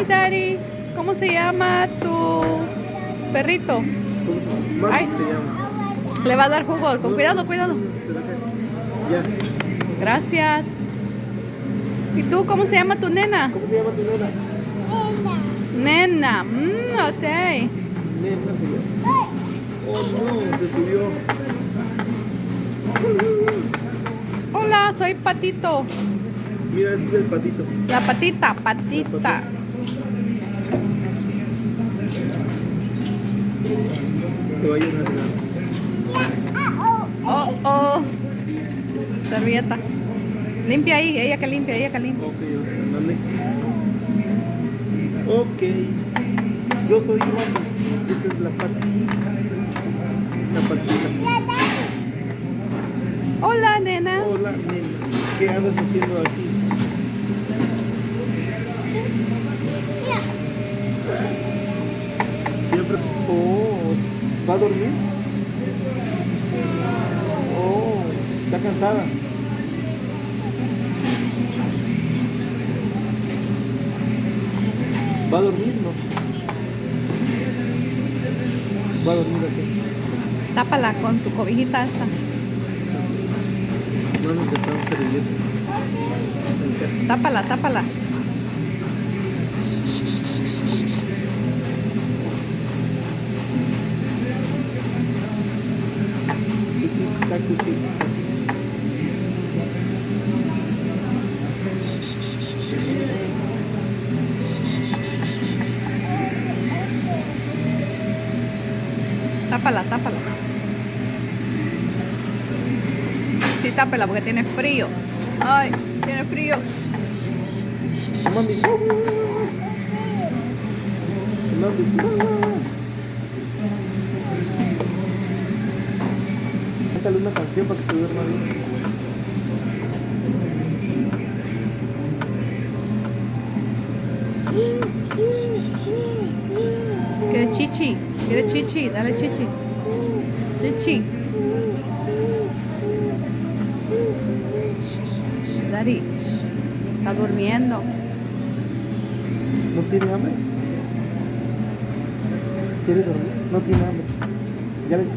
Hi, Daddy. ¿Cómo se llama tu perrito? Más Ay. se llama. Le va a dar jugo. Con cuidado, cuidado. Ya. Gracias. ¿Y tú cómo se llama tu nena? ¿Cómo se llama tu nena? Nena. Ok. Nena se llama. Oh no, se subió. Hola, soy Patito. Mira, ese es el patito. La patita, patita. Se va a llenar de agua. Oh, oh. Servilleta. Limpia ahí, ella que limpia, ella que limpia. Ok, mande. Ok. Yo soy Matis. Esa es la Patis. La patita. Hola, nena. Hola, nena. ¿Qué andas haciendo aquí? Siempre. Oh, ¿va a dormir? Oh, está cansada. ¿Va a dormir? No. ¿Va a dormir aquí? Tápala con su cobijita esta. Bueno, que estamos serviendo. Tápala, tápala. Cuchita, cuchita. Tápala, tápala. Sí, tápala porque tiene frío. Ay, tiene frío. Mami. Mami. Déjale una canción para que se duerma bien. Quiere chichi, quiere chichi, dale chichi. Chichi. Daddy, está durmiendo. ¿No tiene hambre? ¿Quiere dormir? No tiene hambre. Ya le